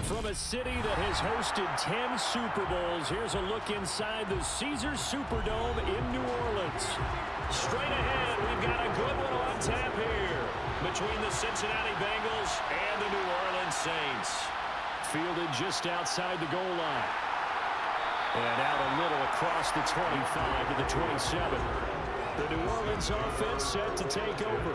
From a city that has hosted 10 Super Bowls, here's a look inside the Caesars Superdome in New Orleans. Straight ahead, we've got a good one on tap here between the Cincinnati Bengals and the New Orleans Saints. Fielded just outside the goal line. And out a little across the 25 to the 27. The New Orleans offense set to take over.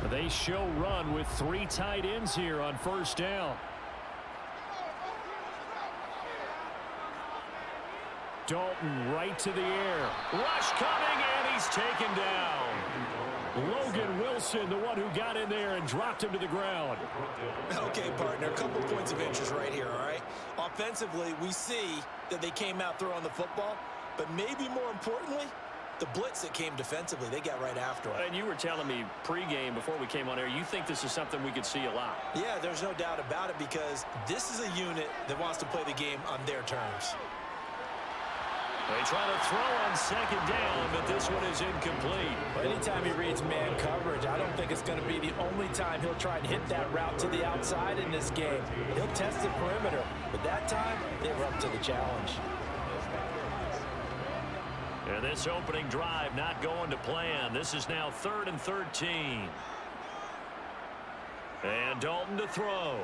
They show run with 3 tight ends here on first down. Dalton right to the air. Rush coming, and he's taken down. Logan Wilson, the one who got in there and dropped him to the ground. Okay, partner, a couple points of interest right here, all right? Offensively, we see that they came out throwing the football, but maybe more importantly, the blitz that came defensively, they got right after it. And you were telling me pregame before we came on air, you think this is something we could see a lot. Yeah, there's no doubt about it because this is a unit that wants to play the game on their terms. They try to throw on second down, but this one is incomplete. Well, anytime he reads man coverage, I don't think it's going to be the only time he'll try and hit that route to the outside in this game. He'll test the perimeter, but that time, they were up to the challenge. And this opening drive not going to plan. This is now 3rd and 13. And Dalton to throw.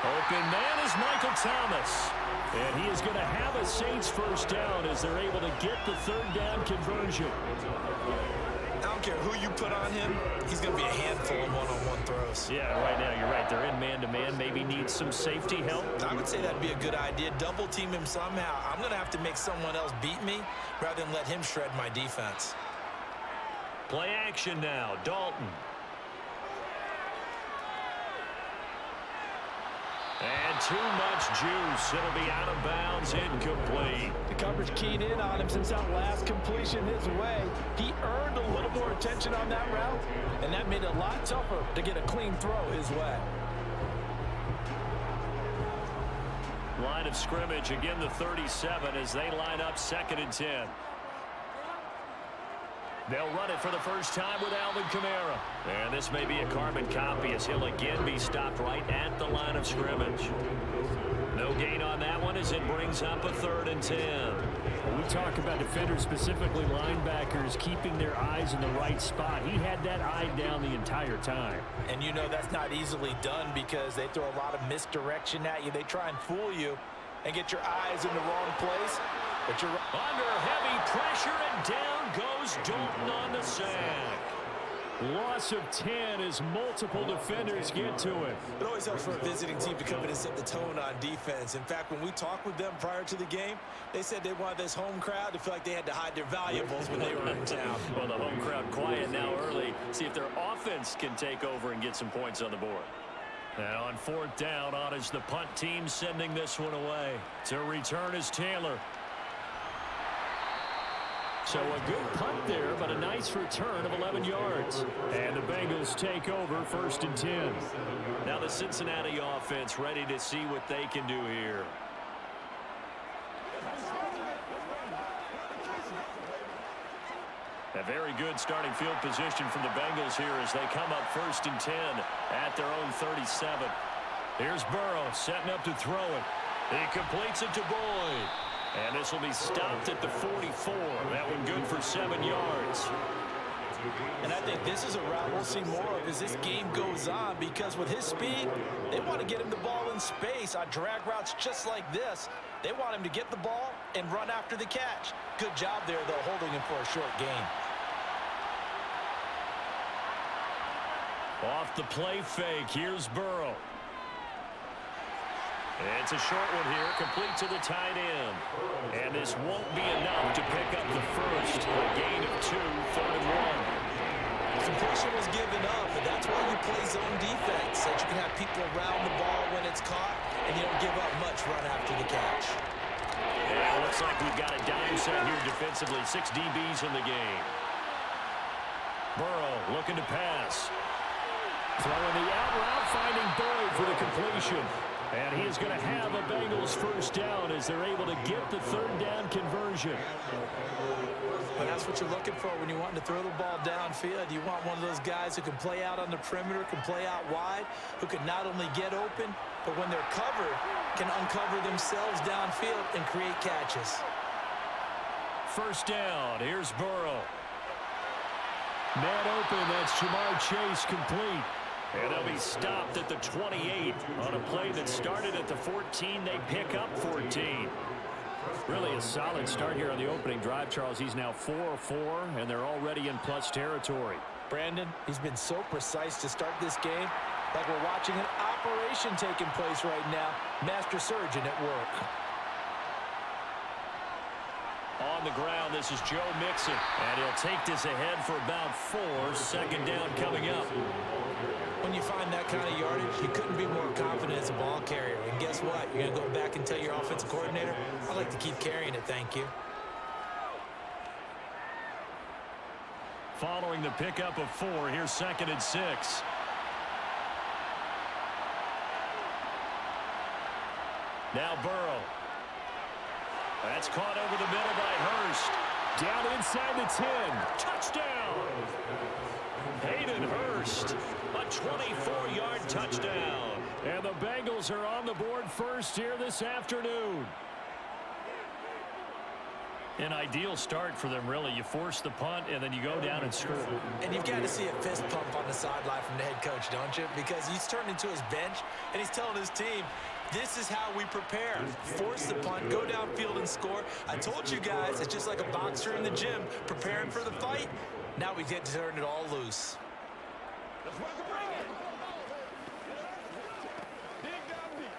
Open man is Michael Thomas. And he is going to have a Saints first down as they're able to get the 3rd down conversion. I don't care who you put on him, he's going to be a handful in one-on-one throws. Yeah, right now you're right. They're in man-to-man. Maybe needs some safety help. I would say that'd be a good idea. Double team him somehow. I'm going to have to make someone else beat me rather than let him shred my defense. Play action now. Dalton. And too much juice. It'll be out of bounds, incomplete. The coverage keyed in on him since that last completion his way. He earned a little more attention on that route, and that made it a lot tougher to get a clean throw his way. Line of scrimmage, again the 37 as they line up 2nd and 10. They'll run it for the first time with Alvin Kamara. And this may be a carbon copy as he'll again be stopped right at the line of scrimmage. No gain on that one as it brings up a 3rd and 10. When we talk about defenders, specifically linebackers, keeping their eyes in the right spot. He had that eye down the entire time. And you know that's not easily done because they throw a lot of misdirection at you. They try and fool you and get your eyes in the wrong place. But you're under heavy pressure, and down goes Dalton on the sack. Loss of 10 as multiple defenders get to it. It always helps for a visiting team to come in and set the tone on defense. In fact, when we talked with them prior to the game, they said they wanted this home crowd to feel like they had to hide their valuables when they were in town. Well, the home crowd quiet now early. See if their offense can take over and get some points on the board. And on 4th down, on is the punt team sending this one away. To return is Taylor. So a good punt there, but a nice return of 11 yards. And the Bengals take over 1st and 10. Now the Cincinnati offense ready to see what they can do here. A very good starting field position from the Bengals here as they come up 1st and 10 at their own 37. Here's Burrow setting up to throw it. He completes it to Boyd. And this will be stopped at the 44. That one good for 7 yards. And I think this is a route we'll see more of as this game goes on because with his speed, they want to get him the ball in space on drag routes just like this. They want him to get the ball and run after the catch. Good job there, though, holding him for a short gain. Off the play fake, here's Burrow. It's a short one here, complete to the tight end. And this won't be enough to pick up the first. A gain of 2, 3rd and 1. Completion was given up, but that's why you play zone defense, so that you can have people around the ball when it's caught, and you don't give up much run after the catch. Yeah, looks like we've got a dime set here defensively. 6 DBs in the game. Burrow looking to pass. Throwing the out route, finding Boyd for the completion. And he is going to have a Bengals first down as they're able to get the third down conversion. Well, that's what you're looking for when you want to throw the ball downfield. You want one of those guys who can play out on the perimeter, can play out wide, who can not only get open, but when they're covered, can uncover themselves downfield and create catches. First down. Here's Burrow. Man open. That's Jamar Chase complete. And they'll be stopped at the 28 on a play that started at the 14. They pick up 14. Really a solid start here on the opening drive, Charles. He's now 4-4, and they're already in plus territory. Brandon, he's been so precise to start this game, like we're watching an operation taking place right now. Master surgeon at work. On the ground, this is Joe Mixon. And he'll take this ahead for about 4. Second down coming up. When you find that kind of yardage, you couldn't be more confident as a ball carrier. And guess what? You're going to go back and tell your offensive coordinator, I'd like to keep carrying it, thank you. Following the pickup of 4, here's 2nd and 6. Now Burrow. That's caught over the middle by Hurst. Down inside the 10. Touchdown! Hayden Hurst. A 24-yard touchdown. And the Bengals are on the board first here this afternoon. An ideal start for them, really. You force the punt, and then you go down and score. And you've got to see a fist pump on the sideline from the head coach, don't you? Because he's turned into his bench, and he's telling his team, this is how we prepare. Force the punt, go downfield and score. I told you guys, it's just like a boxer in the gym preparing for the fight. Now we get to turn it all loose. Let's rock the bring it. Dig down deep.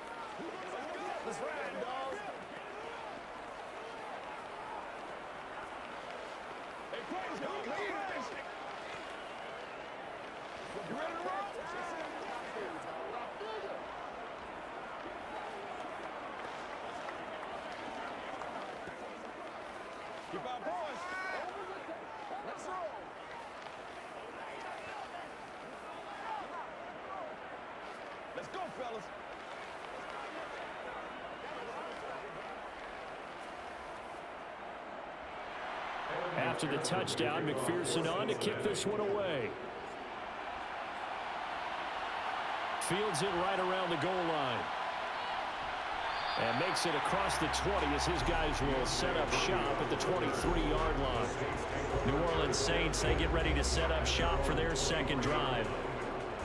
Let's ride, dog. Hey, praise God. You ready to roll? Keep our boys. Let's roll. Let's go, fellas. After the touchdown, McPherson on to kick this one away. Fields it right around the goal line. And makes it across the 20 as his guys will set up shop at the 23-yard line. New Orleans Saints, they get ready to set up shop for their second drive.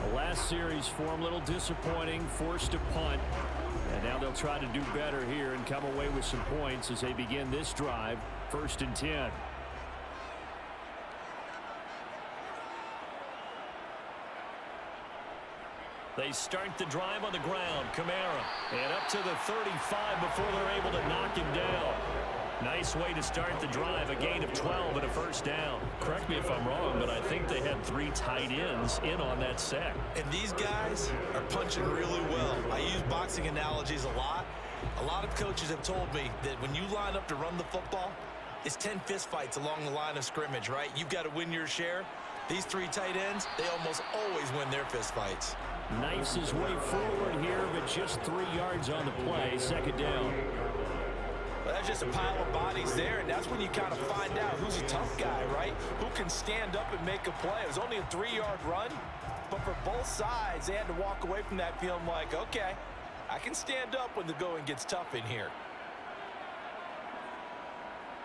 The last series for him, a little disappointing, forced to punt. And now they'll try to do better here and come away with some points as they begin this drive, 1st and 10. They start the drive on the ground. Kamara. And up to the 35 before they're able to knock him down. Nice way to start the drive. A gain of 12 and a first down. Correct me if I'm wrong, but I think they had 3 tight ends in on that set. And these guys are punching really well. I use boxing analogies a lot. A lot of coaches have told me that when you line up to run the football, it's 10 fist fights along the line of scrimmage, right? You've got to win your share. These 3 tight ends, they almost always win their fist fights. Knifes his way forward here, but just 3 yards on the play. 2nd down. Well, that's just a pile of bodies there, and that's when you kind of find out who's a tough guy, right? Who can stand up and make a play. It was only a 3-yard run, but for both sides, they had to walk away from that feeling like, okay, I can stand up when the going gets tough in here.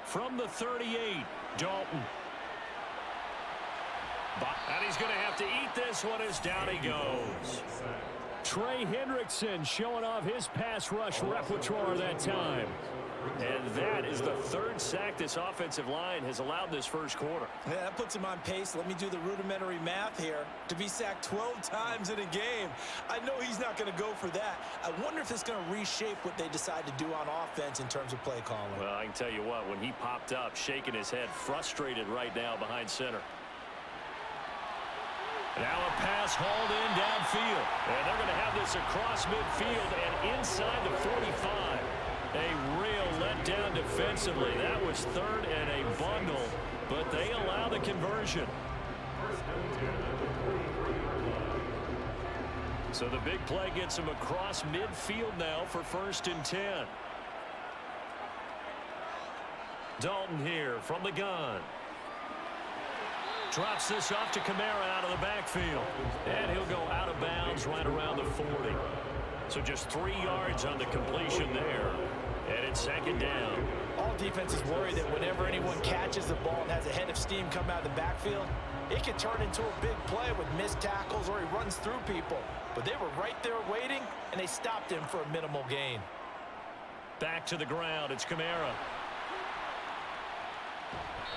From the 38, Dalton. And he's going to have to eat this one as down he goes. Trey Hendrickson showing off his pass rush repertoire that time. And that is the 3rd sack this offensive line has allowed this first quarter. Yeah, that puts him on pace. Let me do the rudimentary math here. To be sacked 12 times in a game, I know he's not going to go for that. I wonder if it's going to reshape what they decide to do on offense in terms of play calling. Well, I can tell you what, when he popped up, shaking his head, frustrated right now behind center. Now a pass hauled in downfield. And they're going to have this across midfield and inside the 45. A real letdown defensively. That was 3rd and a bundle, but they allow the conversion. So the big play gets him across midfield now for 1st and 10. Dalton here from the gun. Drops this off to Kamara out of the backfield. And he'll go out of bounds right around the 40. So just 3 yards on the completion there. And it's 2nd down. All defenses worry that whenever anyone catches the ball and has a head of steam come out of the backfield, it can turn into a big play with missed tackles or he runs through people. But they were right there waiting, and they stopped him for a minimal gain. Back to the ground. It's Kamara.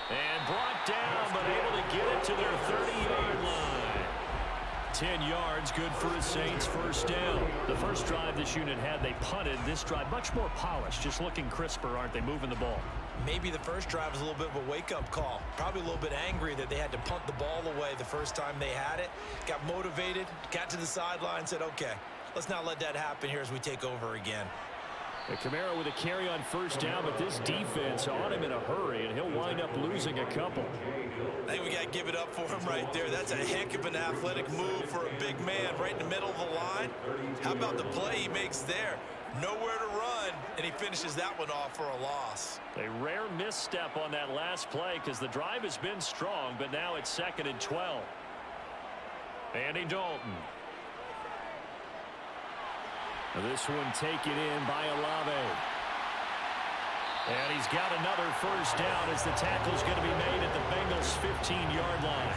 And brought down, but able to get it to their 30-yard line. 10 yards, good for a Saints 1st down. The first drive this unit had, they punted. This drive, much more polished, just looking crisper, aren't they, moving the ball? Maybe the first drive was a little bit of a wake-up call. Probably a little bit angry that they had to punt the ball away the first time they had it. Got motivated, got to the sideline, said, okay, let's not let that happen here as we take over again. Kamara with a carry on 1st down, but this defense on him in a hurry, and he'll wind up losing a couple. I think we got to give it up for him right there. That's a heck of an athletic move for a big man right in the middle of the line. How about the play he makes there? Nowhere to run, and he finishes that one off for a loss. A rare misstep on that last play because the drive has been strong, but now it's 2nd and 12. Andy Dalton. This one taken in by Olave. And he's got another 1st down as the tackle's going to be made at the Bengals' 15-yard line.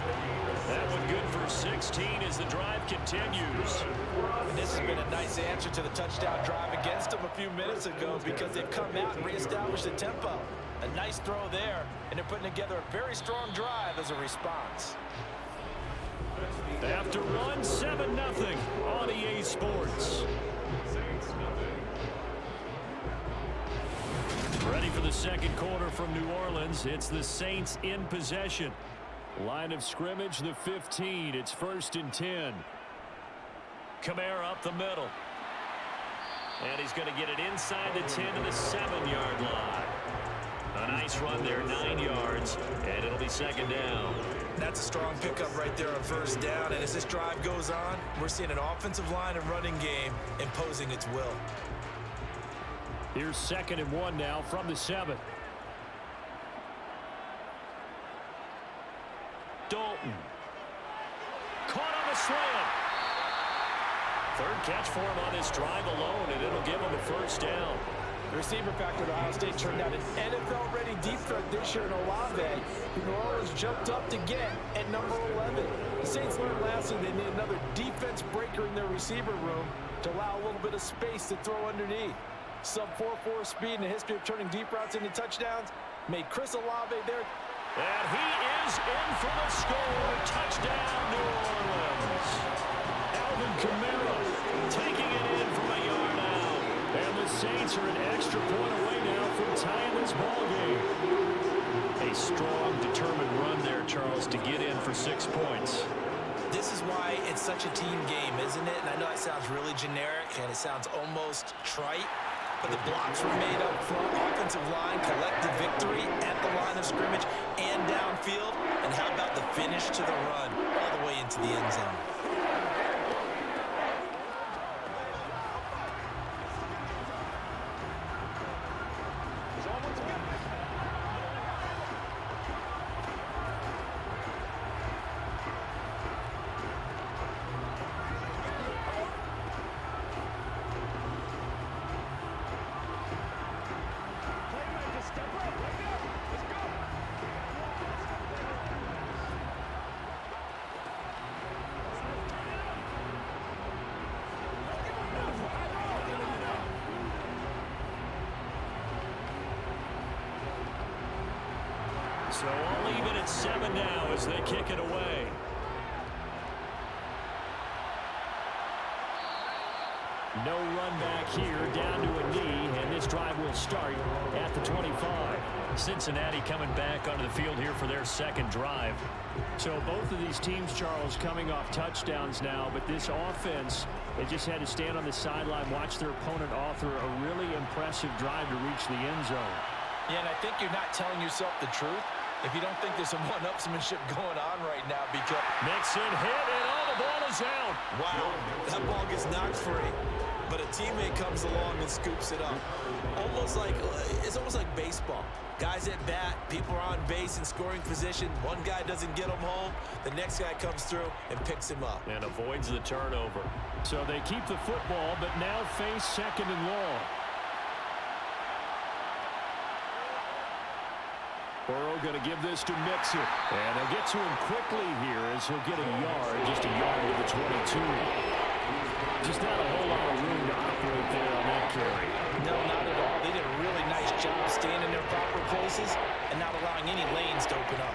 That one good for 16 as the drive continues. And this has been a nice answer to the touchdown drive against them a few minutes ago because they've come out and reestablished the tempo. A nice throw there, and they're putting together a very strong drive as a response. After run, 7-0 on EA Sports. Ready for the 2nd quarter from New Orleans. It's the Saints in possession. Line of scrimmage, the 15. It's 1st and 10. Kamara up the middle. And he's going to get it inside the 10 to the 7-yard line. A nice run there, 9 yards, and it'll be 2nd down. That's a strong pickup right there on 1st down, and as this drive goes on, we're seeing an offensive line and running game imposing its will. Here's 2nd and 1 now from the 7. Dalton. Caught on the slant. 3rd catch for him on this drive alone, and it'll give him a 1st down. The receiver factor at Ohio State turned out an NFL-ready deep threat this year in Olave, who New Orleans jumped up to get at number 11. The Saints learned last year they need another defense breaker in their receiver room to allow a little bit of space to throw underneath. Sub-4.4 speed and a history of turning deep routes into touchdowns made Chris Olave there. And he is in for the score. Touchdown, New Orleans. Alvin Kamara taking it in from a yard out. And the Saints are an extra point away now from tying this ball game. A strong, determined run there, Charles, to get in for 6 points. This is why it's such a team game, isn't it? And I know it sounds really generic and it sounds almost trite, but the blocks were made up front. Offensive line collected victory at the line of scrimmage and downfield. And how about the finish to the run all the way into the end zone? So all even at 7 now as they kick it away. No run back here, down to a knee, and this drive will start at the 25. Cincinnati coming back onto the field here for their 2nd drive. So both of these teams, Charles, coming off touchdowns now, but this offense, they just had to stand on the sideline, watch their opponent author a really impressive drive to reach the end zone. Yeah, and I think you're not telling yourself the truth if you don't think there's some one-upsmanship going on right now because... Mixon hit, and the ball is out. Wow, that ball gets knocked free, but a teammate comes along and scoops it up. It's almost like baseball. Guys at bat, people are on base in scoring position. One guy doesn't get him home. The next guy comes through and picks him up. And avoids the turnover. So they keep the football, but now face second and long. Burrow going to give this to Mixon. And they'll get to him quickly here as he'll get a yard, just a yard to the 22. Just not a whole lot of room to operate there on that carry. No, not at all. They did a really nice job staying in their proper places and not allowing any lanes to open up.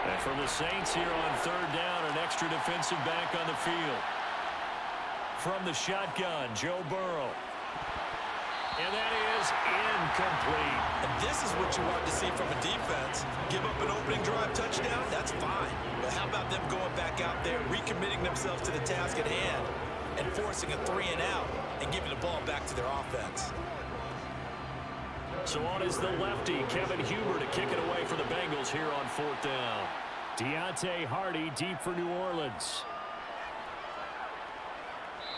And for the Saints here on third down, an extra defensive back on the field. From the shotgun, Joe Burrow. And that is incomplete. And this is what you want to see from a defense. Give up an opening drive touchdown, that's fine. But how about them going back out there, recommitting themselves to the task at hand, and forcing a 3 and out, and giving the ball back to their offense. So on is the lefty, Kevin Huber, to kick it away for the Bengals here on fourth down. Deontay Hardy deep for New Orleans.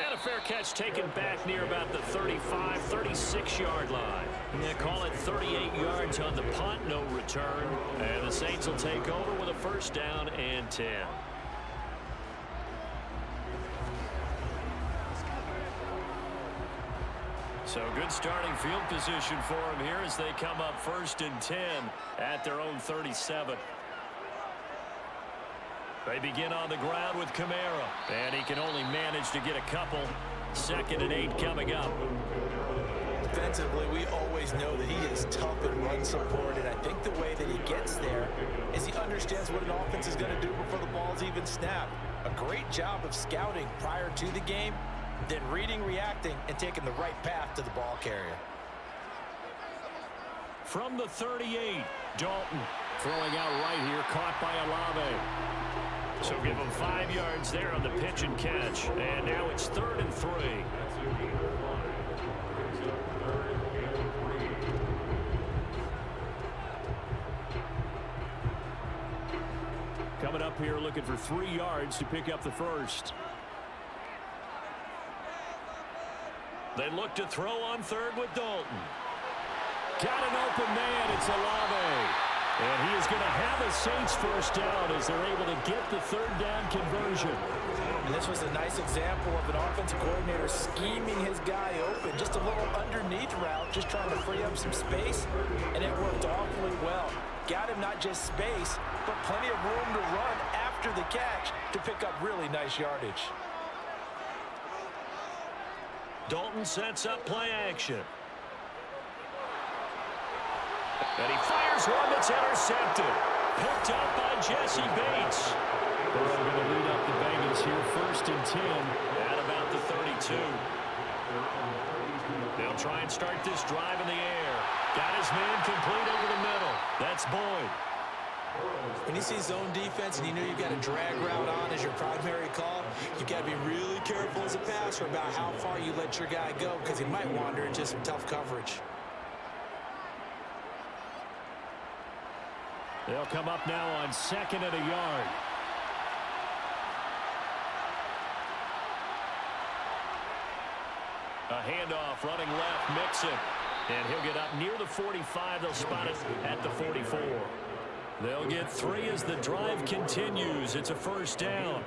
And a fair catch taken back near about the 35, 36-yard line. Yeah, call it 38 yards on the punt, no return. And the Saints will take over with a first down and 10. So good starting field position for them here as they come up first and 10 at their own 37. They begin on the ground with Kamara, and he can only manage to get a couple. Second and 8 coming up. Defensively, we always know that he is tough and run support, and I think the way that he gets there is he understands what an offense is going to do before the ball's even snapped. A great job of scouting prior to the game, then reading, reacting, and taking the right path to the ball carrier. From the 38, Dalton throwing out right here, caught by Olave. So give him 5 yards there on the pitch and catch. And now it's 3rd and 3. Coming up here looking for 3 yards to pick up the first. They look to throw on third with Dalton. Got an open man. It's Olave. And he is going to have a Saints first down as they're able to get the third down conversion. And this was a nice example of an offensive coordinator scheming his guy open. Just a little underneath route, just trying to free up some space. And it worked awfully well. Got him not just space, but plenty of room to run after the catch to pick up really nice yardage. Dalton sets up play action. And he fires one that's intercepted. Picked up by Jesse Bates. Burrow going to lead up the Bengals here, 1st and 10 at about the 32. They'll try and start this drive in the air. Got his man complete over the middle. That's Boyd. When you see zone defense and you know you've got a drag route on as your primary call, you've got to be really careful as a passer about how far you let your guy go because he might wander into some tough coverage. They'll come up now on 2nd and a yard. A handoff running left, Mixon. And he'll get up near the 45. They'll spot it at the 44. They'll get 3 as the drive continues. It's a first down.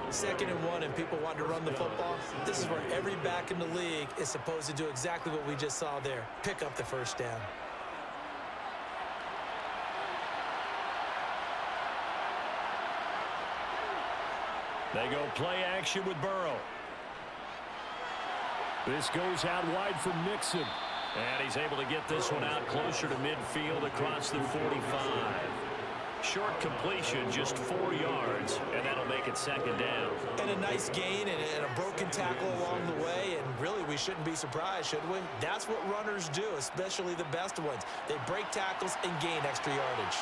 2nd and 1 and people want to run the football. This is where every back in the league is supposed to do exactly what we just saw there. Pick up the first down. They go play action with Burrow. This goes out wide for Mixon. And he's able to get this one out closer to midfield across the 45. Short completion, just 4 yards, and that'll make it 2nd down. And a nice gain and a broken tackle along the way, and really we shouldn't be surprised, should we? That's what runners do, especially the best ones. They break tackles and gain extra yardage.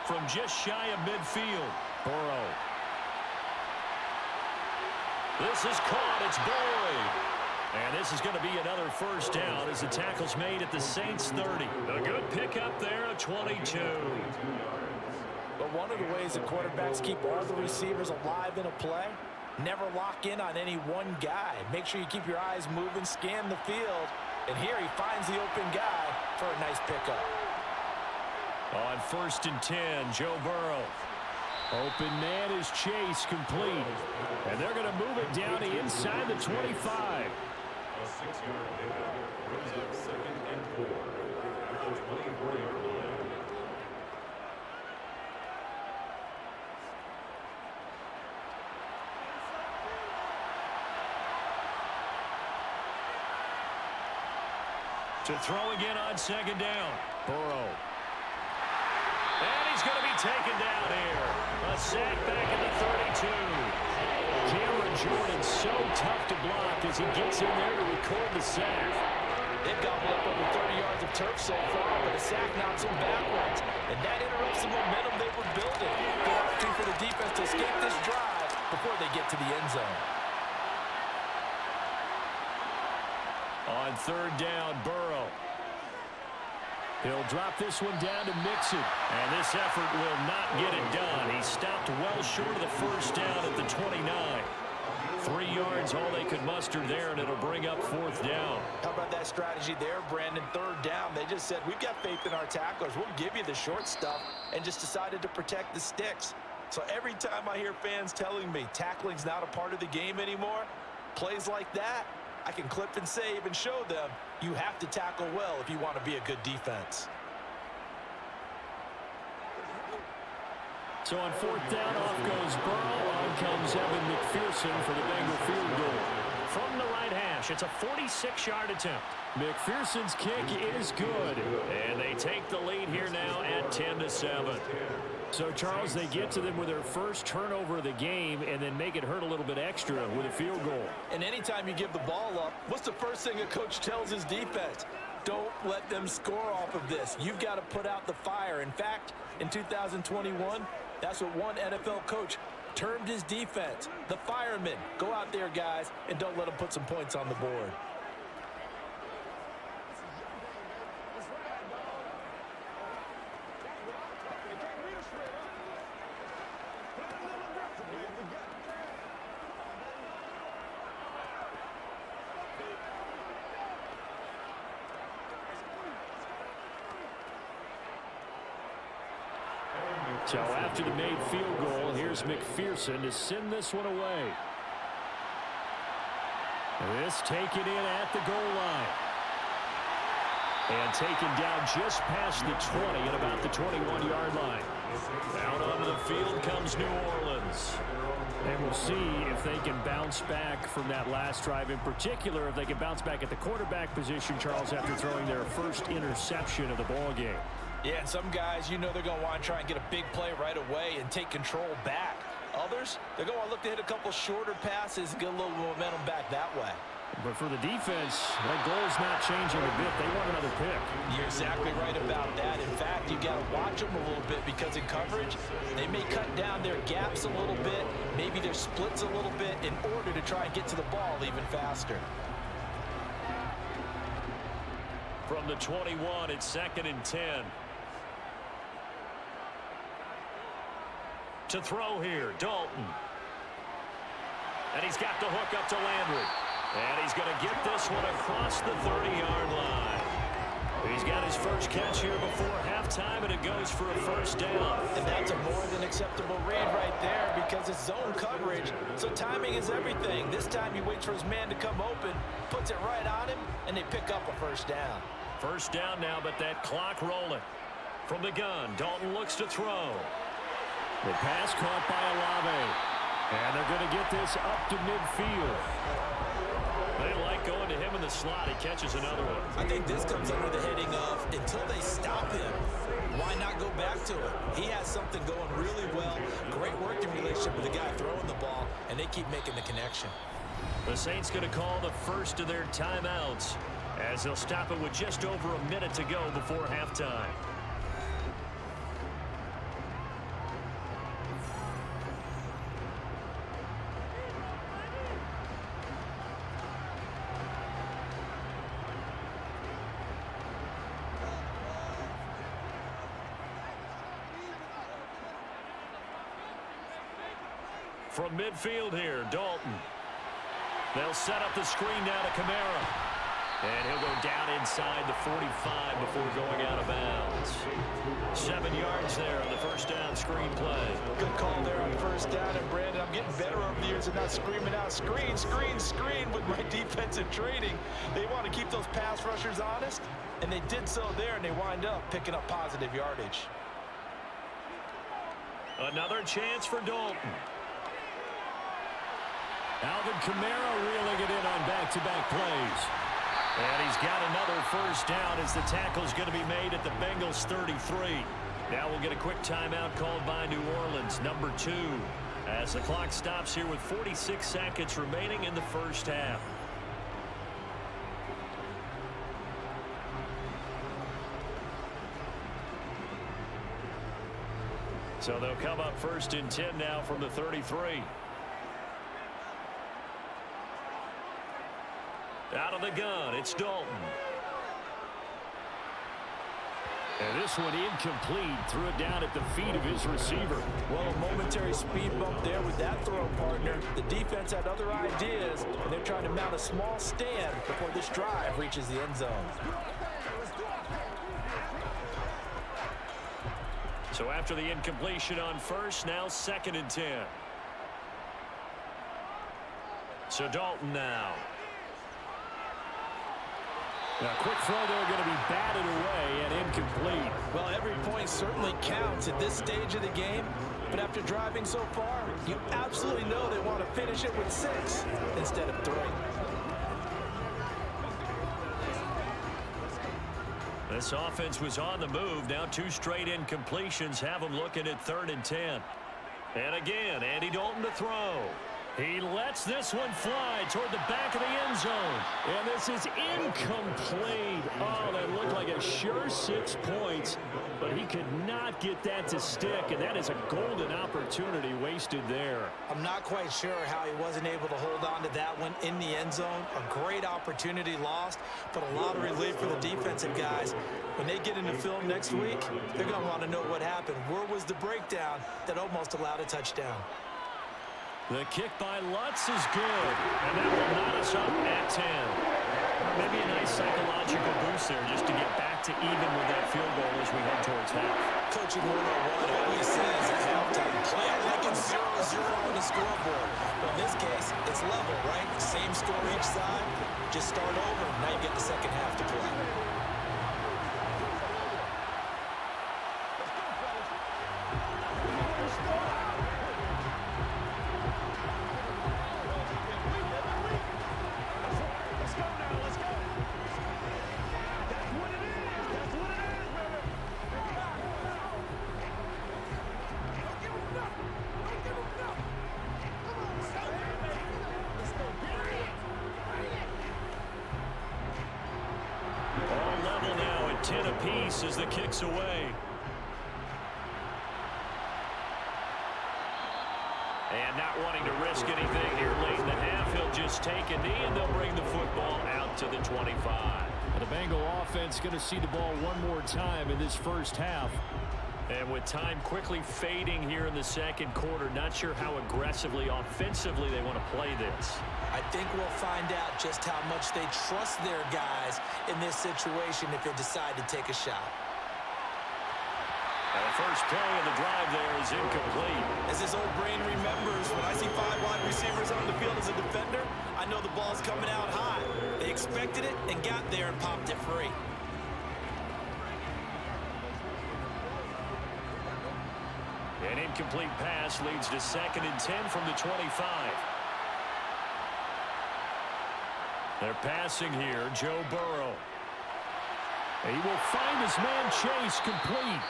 From just shy of midfield, Burrow. This is caught. It's Boyd. And this is going to be another first down as the tackle's made at the Saints 30. A good pickup there, a 22. But one of the ways that quarterbacks keep all the receivers alive in a play, never lock in on any one guy. Make sure you keep your eyes moving, scan the field. And here he finds the open guy for a nice pickup. On 1st and 10, Joe Burrow. Open man is Chase, complete. And they're going to move it down to inside the 25. A 6-yard pickup brings up 2nd and 4 at the 24-yard line. To throw again on 2nd down. Burrow. And he's going to be taken down here. A sack back in the 32. Cameron Jordan so tough to block as he gets in there to record the sack. They've gobbled up over 30 yards of turf so far, but the sack knocks them backwards. And that interrupts the momentum they were building. Good opportunity for the defense to escape this drive before they get to the end zone. On 3rd down, Burrow. He'll drop this one down to Mixon. And this effort will not get it done. He stopped well short of the first down at the 29. 3 yards, all they could muster there, and it'll bring up 4th down. How about that strategy there, Brandon? 3rd down, they just said, we've got faith in our tacklers. We'll give you the short stuff, and just decided to protect the sticks. So every time I hear fans telling me tackling's not a part of the game anymore, plays like that, I can clip and save and show them you have to tackle well if you want to be a good defense. So on 4th down, off goes Burrow. On comes Evan McPherson for the Bengal field goal. From the right hash, it's a 46-yard attempt. McPherson's kick is good. And they take the lead here now at 10-7. So, Charles, they get to them with their first turnover of the game and then make it hurt a little bit extra with a field goal. And anytime you give the ball up, what's the first thing a coach tells his defense? Don't let them score off of this. You've got to put out the fire. In fact, in 2021, that's what one NFL coach termed his defense. The firemen. Go out there, guys, and don't let them put some points on the board. So after the made field goal, here's McPherson to send this one away. This taken in at the goal line. And taken down just past the 20 at about the 21-yard line. Out onto the field comes New Orleans. And we'll see if they can bounce back from that last drive. In particular, if they can bounce back at the quarterback position, Charles, after throwing their first interception of the ball game. Yeah, and some guys, you know they're going to want to try and get a big play right away and take control back. Others, they're going to look to hit a couple shorter passes and get a little momentum back that way. But for the defense, that goal's not changing a bit. They want another pick. You're exactly right about that. In fact, you got to watch them a little bit because in coverage, they may cut down their gaps a little bit, maybe their splits a little bit in order to try and get to the ball even faster. From the 21, it's 2nd and 10. To throw here, Dalton. And he's got the hook up to Landry. And he's going to get this one across the 30-yard line. He's got his first catch here before halftime, and it goes for a first down. And that's a more than acceptable read right there because it's zone coverage, so timing is everything. This time he waits for his man to come open, puts it right on him, and they pick up a first down. First down now, but that clock rolling. From the gun, Dalton looks to throw. The pass caught by Olave. And they're going to get this up to midfield. They like going to him in the slot. He catches another one. I think this comes under the heading of until they stop him, why not go back to it? He has something going really well. Great working relationship with the guy throwing the ball, and they keep making the connection. The Saints going to call the first of their timeouts as they'll stop it with just over a minute to go before halftime. From midfield here, Dalton. They'll set up the screen now to Kamara. And he'll go down inside the 45 before going out of bounds. 7 yards there on the first down screen play. Good call there on first down. And, Brandon, I'm getting better over the years and not screaming out, screen, screen, screen with my defensive training. They want to keep those pass rushers honest, and they did so there, and they wind up picking up positive yardage. Another chance for Dalton. Alvin Kamara reeling it in on back-to-back plays. And he's got another first down as the tackle's going to be made at the Bengals 33. Now we'll get a quick timeout called by New Orleans, number 2, as the clock stops here with 46 seconds remaining in the first half. So they'll come up first and 10 now from the 33. Out of the gun, it's Dalton. And this one incomplete. Threw it down at the feet of his receiver. Well, a momentary speed bump there with that throw, partner. The defense had other ideas, and they're trying to mount a small stand before this drive reaches the end zone. So after the incompletion on first, now 2nd and 10. So Dalton now. A quick throw there going to be batted away and incomplete. Well, every point certainly counts at this stage of the game. But after driving so far, you absolutely know they want to finish it with 6 instead of 3. This offense was on the move. Now 2 straight incompletions have them looking at 3rd and 10. And again, Andy Dalton to throw. He lets this one fly toward the back of the end zone. And this is incomplete. Oh, that looked like a sure 6 points. But he could not get that to stick. And that is a golden opportunity wasted there. I'm not quite sure how he wasn't able to hold on to that one in the end zone. A great opportunity lost, but a lot of relief for the defensive guys. When they get into film next week, they're going to want to know what happened. Where was the breakdown that almost allowed a touchdown? The kick by Lutz is good, and that will knot us up at 10. Maybe a nice psychological boost there just to get back to even with that field goal as we head towards half. Coaching 101 always says at halftime, play it like it's 0-0 on the scoreboard. But in this case, it's level, right? Same score each side. Just start over. Now you get the second half to play. As the kick's away. And not wanting to risk anything here late in the half, he'll just take a knee and they'll bring the football out to the 25. The Bengal offense going to see the ball one more time in this first half. And with time quickly fading here in the second quarter, not sure how aggressively, offensively they want to play this. I think we'll find out just how much they trust their guys in this situation if they decide to take a shot. And the first play of the drive there is incomplete. As his old brain remembers, when I see 5 wide receivers on the field as a defender, I know the ball's coming out high. They expected it and got there and popped it free. An incomplete pass leads to 2nd and 10 from the 25. They're passing here, Joe Burrow. He will find his man Chase complete.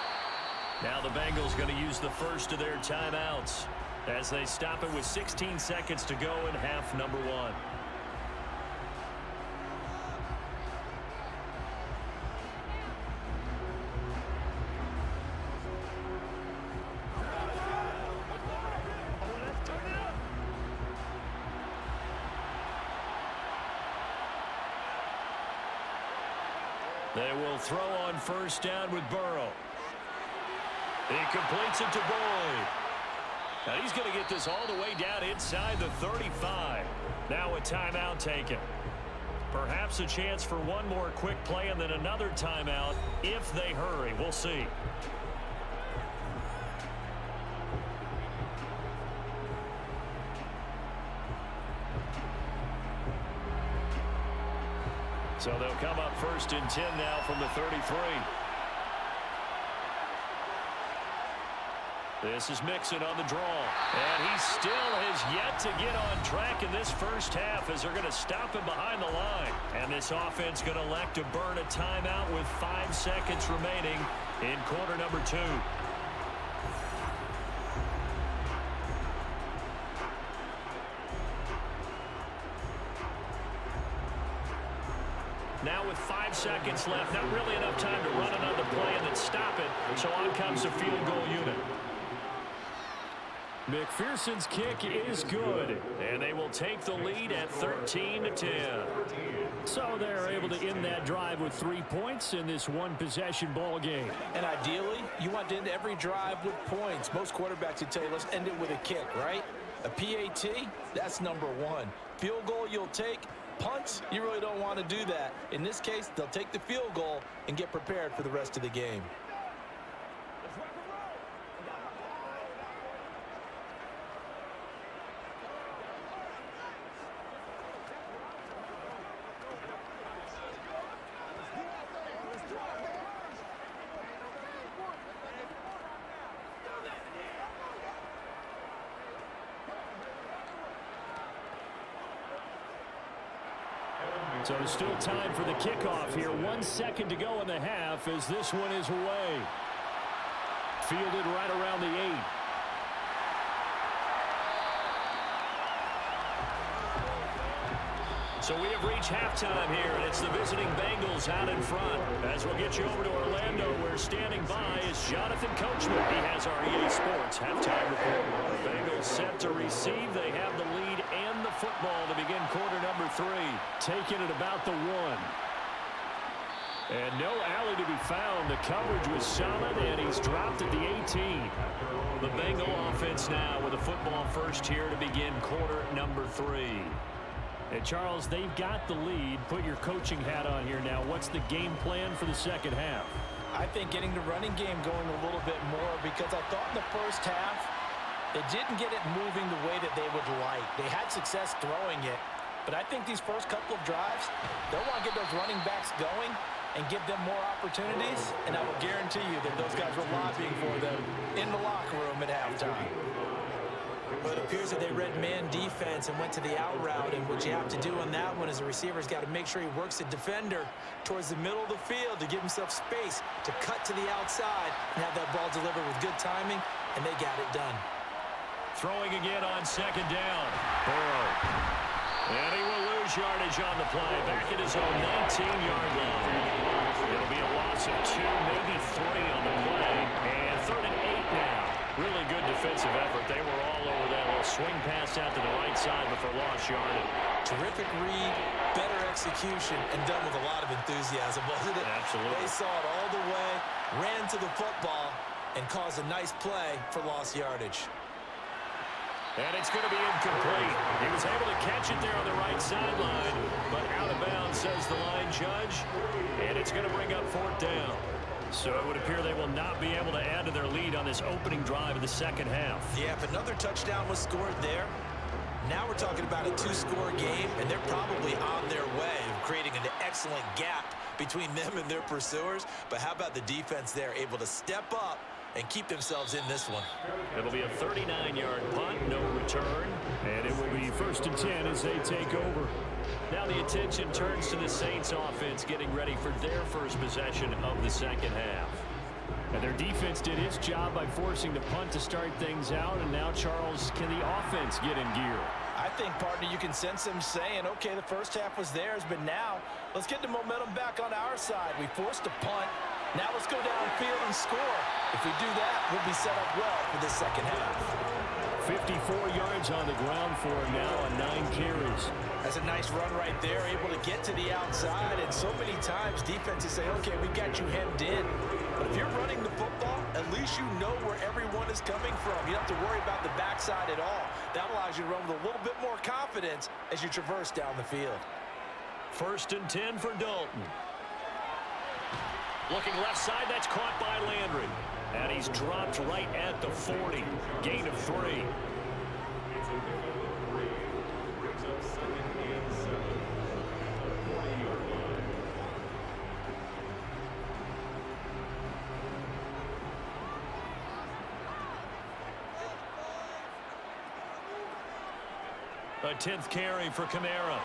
Now the Bengals going to use the first of their timeouts as they stop it with 16 seconds to go in half number 1. They will throw on first down with Burrow. He completes it to Boyd. And he's going to get this all the way down inside the 35. Now a timeout taken. Perhaps a chance for one more quick play and then another timeout if they hurry. We'll see. So they'll come up 1st and 10 now from the 33. This is Mixon on the draw. And he still has yet to get on track in this first half as they're going to stop him behind the line. And this offense going to elect to burn a timeout with 5 seconds remaining in quarter number 2. Now with 5 seconds left, not really enough time to run another play and then stop it. So on comes the field goal unit. McPherson's kick is good, and they will take the lead at 13-10. So they're able to end that drive with 3 points in this one-possession ball game. And ideally, you want to end every drive with points. Most quarterbacks would tell you, let's end it with a kick, right? A PAT, that's number 1. Field goal you'll take. Punts, you really don't want to do that. In this case, they'll take the field goal and get prepared for the rest of the game. So still time for the kickoff here. 1 second to go in the half as this one is away. Fielded right around the 8. So we have reached halftime here, and it's the visiting Bengals out in front. As we'll get you over to Orlando, where standing by is Jonathan Coachman. He has our EA Sports halftime report. The Bengals set to receive. They have the lead and the football to begin quarter number 3. Taking it about the 1. And no alley to be found. The coverage was solid, and he's dropped at the 18. The Bengal offense now with a football first here to begin quarter number 3. And Charles, they've got the lead. Put your coaching hat on here now. What's the game plan for the second half? I think getting the running game going a little bit more, because I thought in the first half they didn't get it moving the way that they would like. They had success throwing it, but I think these first couple of drives, they'll want to get those running backs going and give them more opportunities, and I will guarantee you that those guys were lobbying for them in the locker room at halftime. Well, it appears that they read man defense and went to the out route, and what you have to do on that one is the receiver's got to make sure he works the defender towards the middle of the field to give himself space to cut to the outside and have that ball delivered with good timing, and they got it done. Throwing again on second down. Burrow. And he will lose yardage on the play. Back at his own 19-yard line. It'll be a loss of 2, maybe 3 on the play. And 3rd and 8 now. Really good defensive effort. They were all over that little swing pass out to the right side before lost yardage. Terrific read, better execution, and done with a lot of enthusiasm, wasn't it? Absolutely. They saw it all the way, ran to the football, and caused a nice play for lost yardage. And it's going to be incomplete. He was able to catch it there on the right sideline, but out of bounds, says the line judge. And it's going to bring up 4th down. So it would appear they will not be able to add to their lead on this opening drive of the second half. Yeah, if another touchdown was scored there, now we're talking about a 2-score game, and they're probably on their way of creating an excellent gap between them and their pursuers. But how about the defense there, able to step up and keep themselves in this one? It'll be a 39-yard punt, no return, and it will be 1st and 10 as they take over. Now the attention turns to the Saints offense getting ready for their first possession of the second half. And their defense did its job by forcing the punt to start things out, and now, Charles, can the offense get in gear? I think, partner, you can sense them saying, okay, the first half was theirs, but now let's get the momentum back on our side. We forced a punt. Now let's go downfield and score. If we do that, we'll be set up well for this second half. 54 yards on the ground for him now on 9 carries. That's a nice run right there, able to get to the outside. And so many times defenses say, okay, we got you hemmed in. But if you're running the football, at least you know where everyone is coming from. You don't have to worry about the backside at all. That allows you to run with a little bit more confidence as you traverse down the field. 1st and 10 for Dalton. Looking left side, that's caught by Landry. And he's dropped right at the 40. Gain of 3. Brings up 2nd and 7. 40-yard line. A 10th carry for Kamara.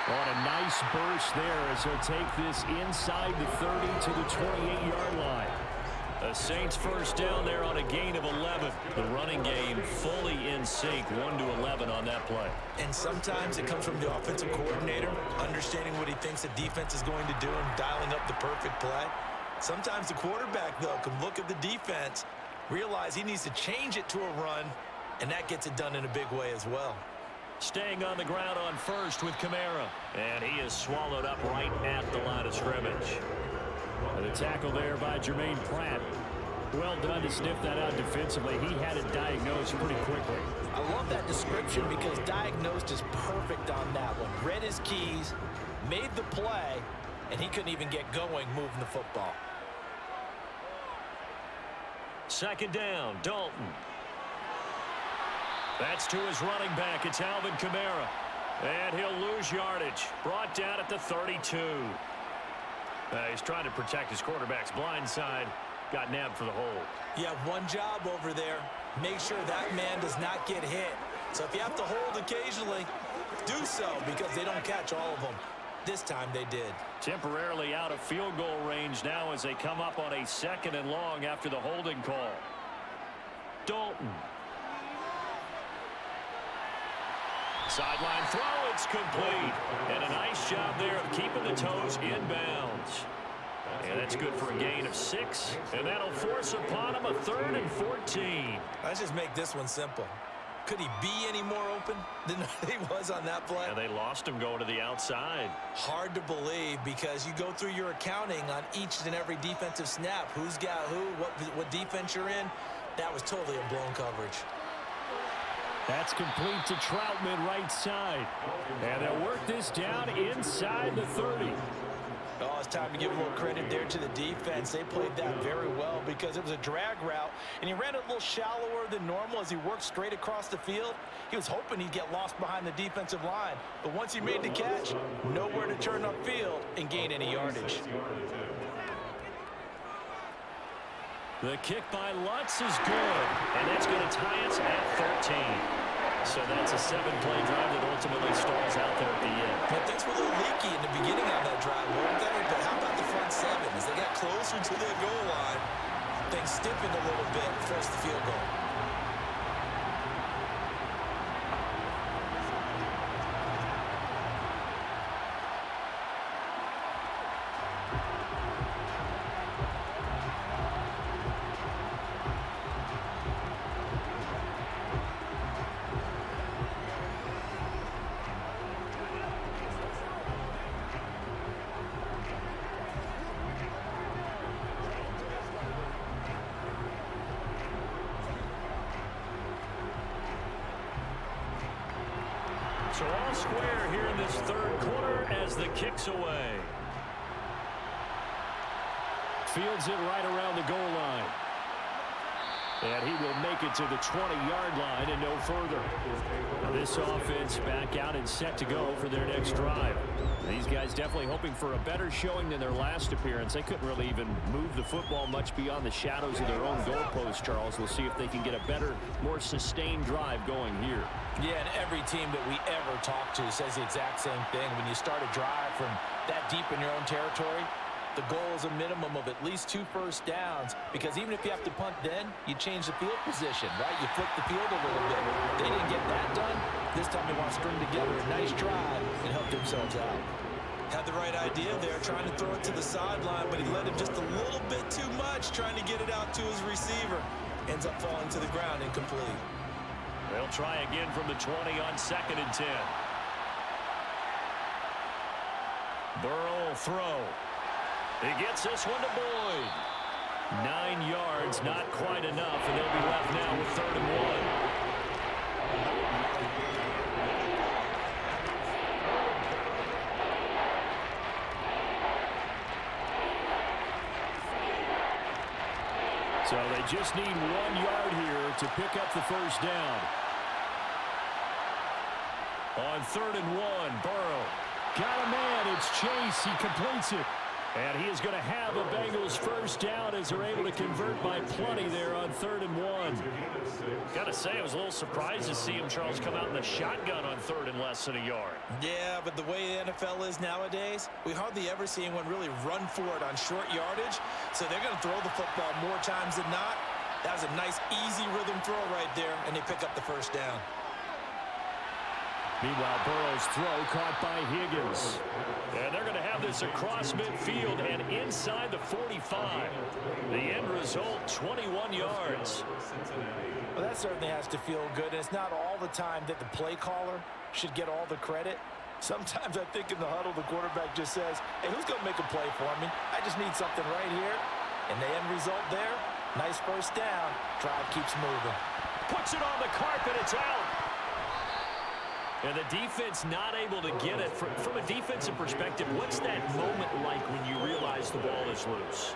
On a nice burst there as he'll take this inside the 30 to the 28-yard line. The Saints first down there on a gain of 11. The running game fully in sync, 1-11 on that play. And sometimes it comes from the offensive coordinator, understanding what he thinks the defense is going to do and dialing up the perfect play. Sometimes the quarterback, though, can look at the defense, realize he needs to change it to a run, and that gets it done in a big way as well. Staying on the ground on first with Kamara. And he is swallowed up right at the line of scrimmage. And the tackle there by Jermaine Pratt. Well done to sniff that out defensively. He had it diagnosed pretty quickly. I love that description because diagnosed is perfect on that one. Read his keys, made the play, and he couldn't even get going moving the football. 2nd down, Dalton. That's to his running back. It's Alvin Kamara. And he'll lose yardage. Brought down at the 32. He's trying to protect his quarterback's blind side. Got nabbed for the hold. You have one job over there. Make sure that man does not get hit. So if you have to hold occasionally, do so because they don't catch all of them. This time they did. Temporarily out of field goal range now as they come up on a 2nd and long after the holding call. Dalton. Sideline throw, it's complete. And a nice job there of keeping the toes inbounds. And that's good for a gain of 6. And that'll force upon him a 3rd and 14. Let's just make this one simple. Could he be any more open than he was on that play? And they lost him going to the outside. Hard to believe because you go through your accounting on each and every defensive snap. Who's got who, what defense you're in. That was totally a blown coverage. That's complete to Troutman right side. And they'll work this down inside the 30. Oh, it's time to give a little credit there to the defense. They played that very well because it was a drag route, and he ran it a little shallower than normal as he worked straight across the field. He was hoping he'd get lost behind the defensive line, but once he made the catch, nowhere to turn upfield and gain any yardage. The kick by Lutz is good, and that's going to tie us at 13. So that's a 7-play drive that ultimately stalls out there at the end. But things were a little leaky in the beginning on that drive, weren't they? But how about the front 7? As they got closer to their goal line, things stiffened a little bit, forced the field goal. So all square here in this 3rd quarter as the kick's away. Fields it right around the goal line. And he will make it to the 20-yard line and no further. Now this offense back out and set to go for their next drive. These guys definitely hoping for a better showing than their last appearance. They couldn't really even move the football much beyond the shadows of their own goalpost, Charles. We'll see if they can get a better, more sustained drive going here. Yeah, and every team that we ever talk to says the exact same thing. When you start a drive from that deep in your own territory, the goal is a minimum of at least 2 first downs, because even if you have to punt then, you change the field position, right? You flip the field a little bit. They didn't get that done. This time they want to string together a nice drive and help themselves out. Had the right idea there, trying to throw it to the sideline, but he let him just a little bit too much, trying to get it out to his receiver. ends up falling to the ground incomplete. They'll try again from the 20 on 2nd and 10. Burrow will throw. He gets this one to Boyd. 9 yards, not quite enough, and they'll be left now with 3rd and 1. So they just need 1 yard here to pick up the first down. On 3rd and 1, Burrow. Got a man, it's Chase, he completes it. And he is going to have a Bengals first down as they're able to convert by plenty there on 3rd and 1. Got to say, I was a little surprised to see him, Charles, come out in the shotgun on 3rd and less than a yard. Yeah, but the way the NFL is nowadays, we hardly ever see anyone really run for it on short yardage. So they're going to throw the football more times than not. That was a nice, easy rhythm throw right there, and they pick up the first down. Meanwhile, Burrow's throw caught by Higgins. And they're going to have this across midfield and inside the 45. The end result, 21 yards. Well, that certainly has to feel good. And it's not all the time that the play caller should get all the credit. Sometimes I think in the huddle, the quarterback just says, hey, who's going to make a play for me? I just need something right here. And the end result there, nice first down. Drive keeps moving. Puts it on the carpet, it's out. And the defense not able to get it. From a defensive perspective, what's that moment like when you realize the ball is loose?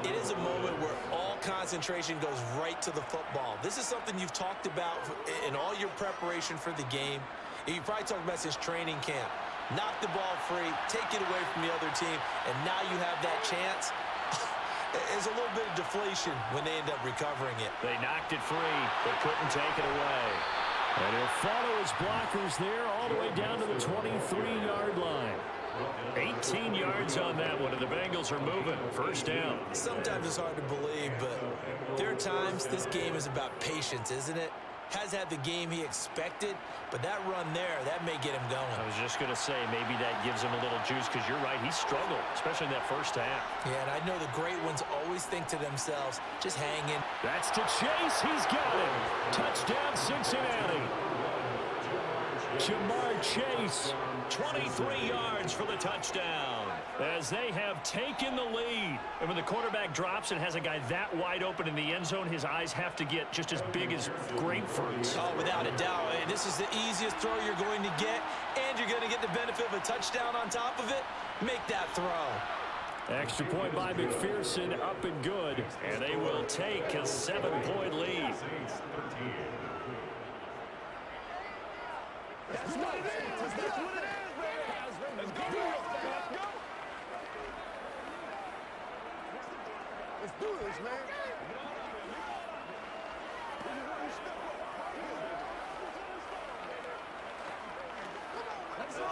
It is a moment where all concentration goes right to the football. This is something you've talked about in all your preparation for the game. You probably talked about since training camp. Knock the ball free, take it away from the other team, and now you have that chance. There's a little bit of deflation when they end up recovering it. They knocked it free, but couldn't take it away. And he'll follow his blockers there all the way down to the 23-yard line. 18 yards on that one, and the Bengals are moving. First down. Sometimes it's hard to believe, but there are times this game is about patience, isn't it? Has had the game he expected, but that run there, that may get him going. I was just going to say, maybe that gives him a little juice, because you're right, he struggled, especially in that first half. Yeah, and I know the great ones always think to themselves, just hang in. That's to Chase. He's got it. Touchdown, Cincinnati. Jamar Chase, 23 yards for the touchdown. as they have taken the lead. And when the quarterback drops and has a guy that wide open in the end zone, his eyes have to get just as big as grapefruits. Oh, without a doubt. This is the easiest throw you're going to get, and you're going to get the benefit of a touchdown on top of it. Make that throw. Extra point by McPherson, up and good. And they will take a 7-point lead. That's what it is. That's what it is, man. Let's go. Let's do this, man. Let's go.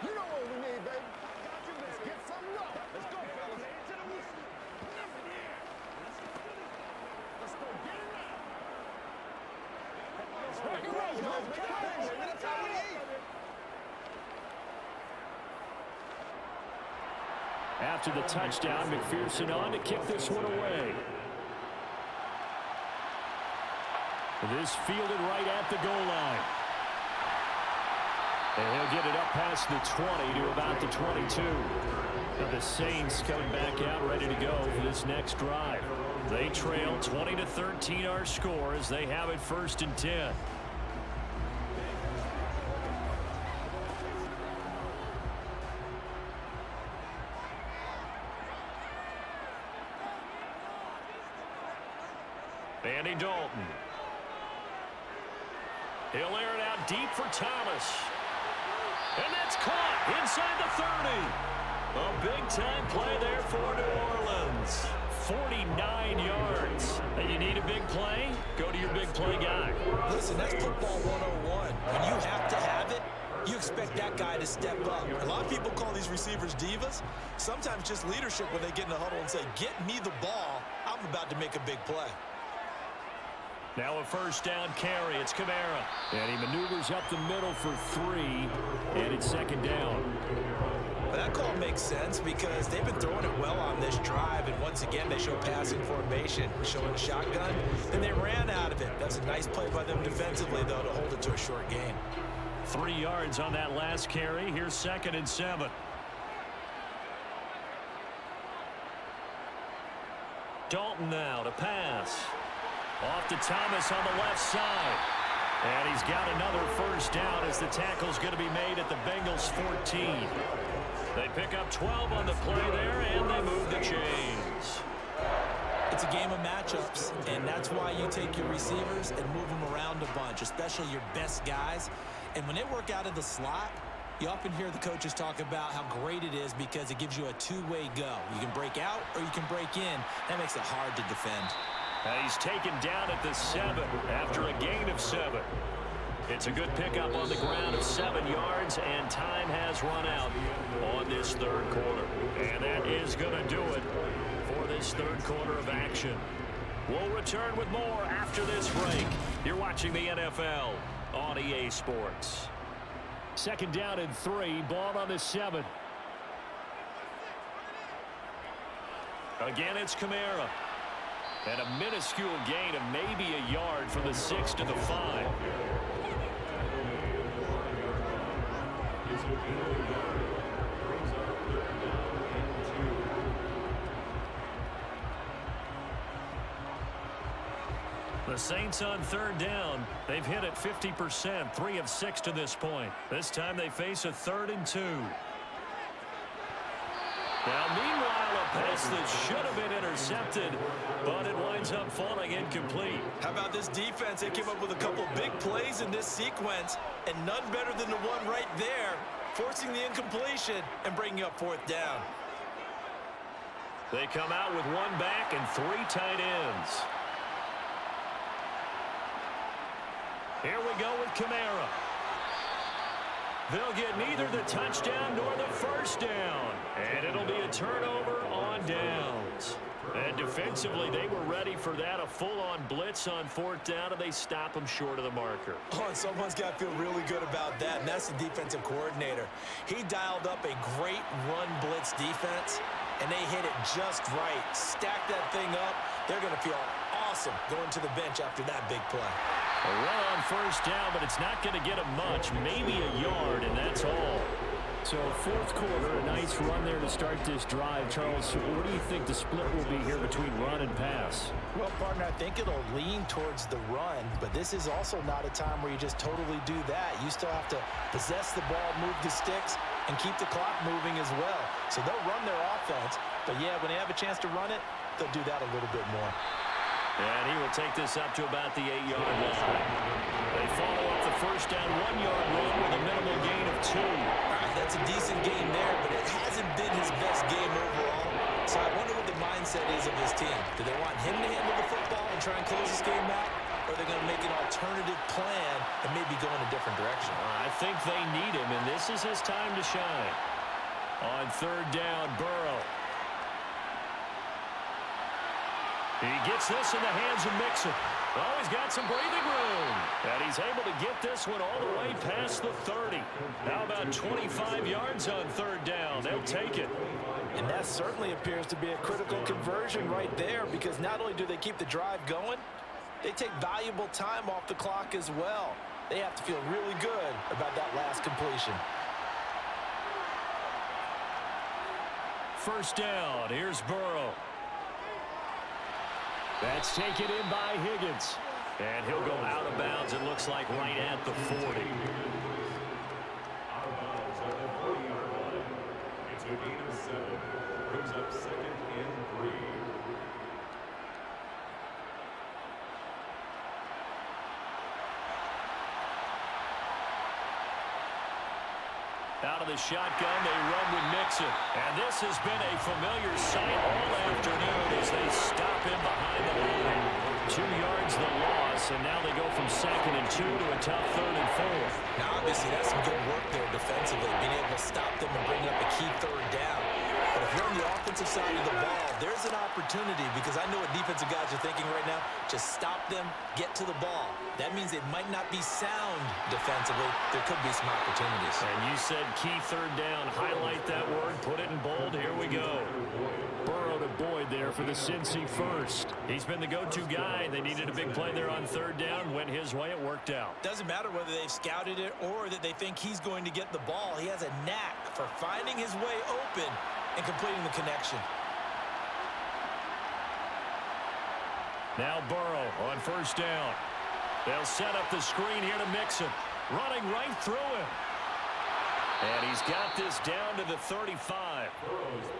You know what we need, baby. Let's get something up. Let's go, fellas. Let's go get it now. Let's rock and roll, man. That's how we eat. After the touchdown, McPherson on to kick this one away. This fielded right at the goal line. And he'll get it up past the 20 to about the 22. Now the Saints coming back out ready to go for this next drive. They trail 20-13 our score as they have it 1st and 10. Andy Dalton. He'll air it out deep for Thomas. And that's caught inside the 30. A big-time play there for New Orleans. 49 yards. And you need a big play? Go to your big play guy. Listen, that's football 101. When you have to have it, you expect that guy to step up. A lot of people call these receivers divas. Sometimes just leadership when they get in the huddle and say, get me the ball. I'm about to make a big play. Now a first down carry. It's Kamara. And he maneuvers up the middle for 3. And it's 2nd down. But that call makes sense because they've been throwing it well on this drive, and once again, they show passing formation, showing a shotgun, and they ran out of it. That's a nice play by them defensively, though, to hold it to a short gain. 3 yards on that last carry. Here's 2nd and 7. Dalton now to pass. Off to Thomas on the left side. And he's got another first down as the tackle's going to be made at the Bengals 14. They pick up 12 on the play there, and they move the chains. It's a game of matchups, and that's why you take your receivers and move them around a bunch, especially your best guys. And when they work out of the slot, you often hear the coaches talk about how great it is because it gives you a two-way go. You can break out or you can break in. That makes it hard to defend. He's taken down at the 7 after a gain of 7. It's a good pickup on the ground of 7 yards, and time has run out on this third quarter. And that is going to do it for this third quarter of action. We'll return with more after this break. You're watching the NFL on EA Sports. 2nd down and 3, ball on the 7. Again, it's Kamara. And a minuscule gain of maybe a yard from the 6 to the 5. The Saints on 3rd down. They've hit it 50%, 3 of 6 to this point. This time they face a 3rd and 2. Now, meanwhile, a pass that should have been intercepted, but it winds up falling incomplete. How about this defense? They came up with a couple big plays in this sequence, and none better than the one right there, forcing the incompletion and bringing up 4th down. They come out with 1 back and 3 tight ends. Here we go with Kamara. They'll get neither the touchdown nor the first down. And it'll be a turnover on downs. And defensively, they were ready for that, a full-on blitz on 4th down, and they stop them short of the marker. Oh, and someone's got to feel really good about that, and that's the defensive coordinator. He dialed up a great run blitz defense, and they hit it just right. Stack that thing up. They're going to feel awesome going to the bench after that big play. A run on 1st down, but it's not going to get them much, maybe a yard, and that's all. So 4th quarter, a nice run there to start this drive. Charles, what do you think the split will be here between run and pass? Well, partner, I think it'll lean towards the run, but this is also not a time where you just totally do that. You still have to possess the ball, move the sticks, and keep the clock moving as well. So they'll run their offense, but yeah, when they have a chance to run it, they'll do that a little bit more. And he will take this up to about the 8-yard line. They follow up the first down 1-yard run with a minimal gain of 2. All right, that's a decent game there, but it hasn't been his best game overall. So I wonder what the mindset is of his team. Do they want him to handle the football and try and close this game out? Or are they going to make an alternative plan and maybe go in a different direction? I think they need him, and this is his time to shine. On 3rd down, Burrow. He gets this in the hands of Mixon. Oh, he's got some breathing room. And he's able to get this one all the way past the 30. How about 25 yards on 3rd down? They'll take it. And that certainly appears to be a critical conversion right there, because not only do they keep the drive going, they take valuable time off the clock as well. They have to feel really good about that last completion. 1st down. Here's Burrow. That's taken in by Higgins. And he'll go out of bounds, it looks like, right at the 40. Out of bounds at the 40-yard line. It's a gain of 7. Brings up 2nd and 3. Out of the shotgun, they run with Mixon. And this has been a familiar sight all afternoon as they stop him behind the line. 2 yards the loss, and now they go from 2nd and 2 to a tough 3rd and 4. Now, obviously, that's some good work there defensively, being able to stop them and bring up a key 3rd down. But if you're on the offensive side of the ball, there's an opportunity because I know what defensive guys are thinking right now. Just stop them, get to the ball. That means it might not be sound defensively. There could be some opportunities. And you said key third down. Highlight that word. Put it in bold. Here we go. Burrow to Boyd there for the Cincy first. He's been the go-to guy. They needed a big play there on third down. Went his way. It worked out. Doesn't matter whether they've scouted it or that they think he's going to get the ball. He has a knack for finding his way open and completing the connection. Now Burrow on first down. They'll set up the screen here to Mixon. Running right through him. And he's got this down to the 35.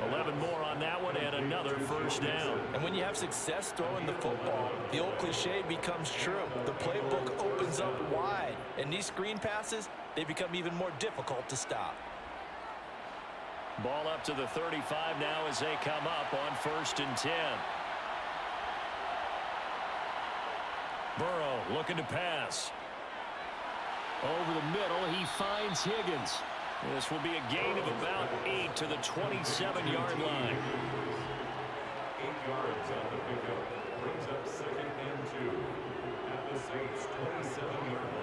11 more on that one and another first down. And when you have success throwing the football, the old cliche becomes true. The playbook opens up wide. And these screen passes, they become even more difficult to stop. Ball up to the 35 now as they come up on 1st and 10. Burrow looking to pass. Over the middle, he finds Higgins. This will be a gain of about 8 to the 27-yard line. 8 yards on the pickup. Brings up 2nd and 2 at the Saints' 27-yard line.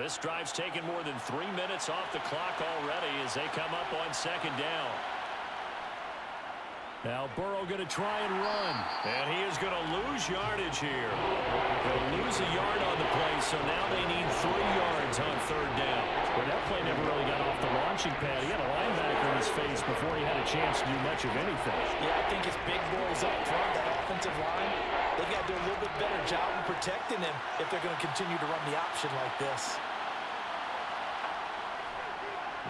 This drive's taken more than 3 minutes off the clock already as they come up on 2nd down. Now Burrow going to try and run. And he is going to lose yardage here. They'll lose a yard on the play, so now they need 3 yards on 3rd down. But that play never really got off the launching pad. He had a linebacker in his face before he had a chance to do much of anything. Yeah, I think his big boys up front, that offensive line, they've got to do a little bit better job of protecting him if they're going to continue to run the option like this.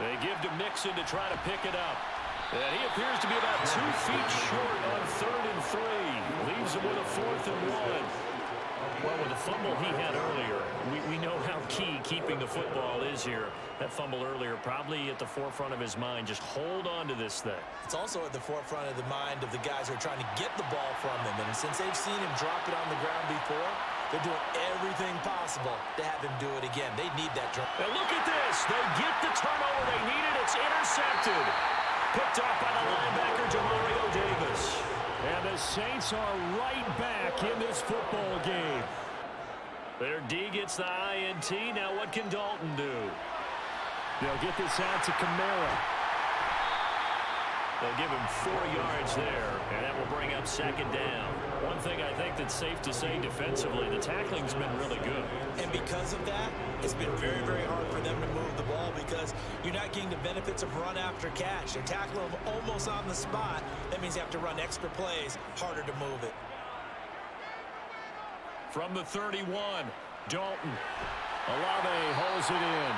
They give to Mixon to try to pick it up. And he appears to be about 2 feet short on 3rd and 3. Leaves him with a 4th and 1. Well, with the fumble he had earlier, we know how key keeping the football is here. That fumble earlier probably at the forefront of his mind. Just hold on to this thing. It's also at the forefront of the mind of the guys who are trying to get the ball from him. And since they've seen him drop it on the ground before, they're doing everything possible to have him do it again. They need that drop. And look at this. They get the turnover they needed. It's intercepted. Picked off by the linebacker, Jamario Davis. And the Saints are right back in this football game. Their D gets the INT. Now what can Dalton do? They'll get this out to Kamara. They'll give him 4 yards there, and that will bring up 2nd down. One thing I think that's safe to say defensively, the tackling's been really good. And because of that, it's been very, very hard for them to move the ball because you're not getting the benefits of run after catch. They're tackling them almost on the spot. That means you have to run extra plays, harder to move it. From the 31, Dalton. Olave holds it in.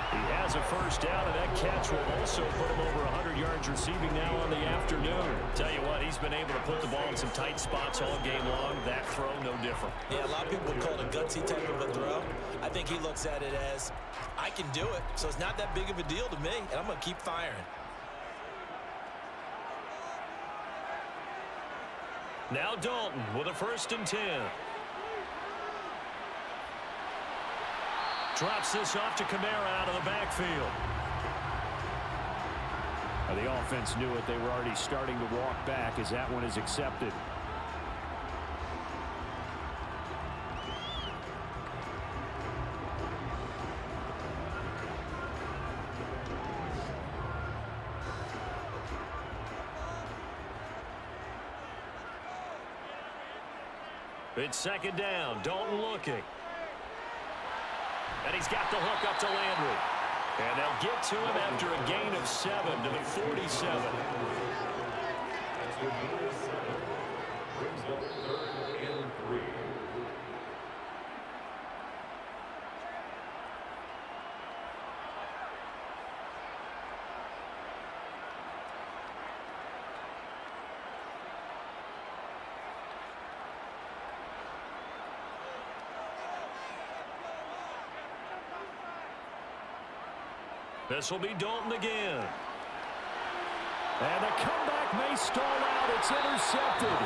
He has a first down, and that catch will also put him over 100 yards receiving now on the afternoon. Tell you what, he's been able to put the ball in some tight spots all game long. That throw, no different. Yeah, a lot of people would call it a gutsy type of a throw. I think he looks at it as, I can do it, so it's not that big of a deal to me, and I'm going to keep firing. Now Dalton with a 1st and 10. Drops this off to Kamara out of the backfield. The offense knew it. They were already starting to walk back as that one is accepted. It's 2nd down. Dalton looking. And he's got the hook up to Landry. And they'll get to him after a gain of 7 to the 47. That's your gain of 7. Brings up 3rd and 3. This will be Dalton again. And the comeback may stall out. It's intercepted.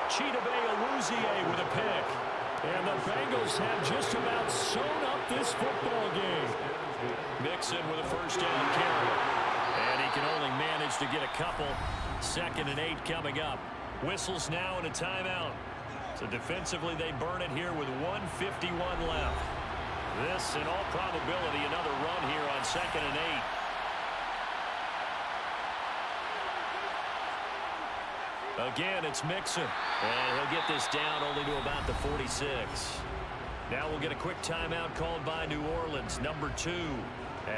Chidobe Awuzie with a pick. And the Bengals have just about sewn up this football game. Mixon with a first down carry. And he can only manage to get a couple. 2nd and 8 coming up. Whistles now and a timeout. So defensively they burn it here with 1:51 left. This, in all probability, another run here on 2nd and 8. Again, it's Mixon. And he'll get this down only to about the 46. Now we'll get a quick timeout called by New Orleans, number 2,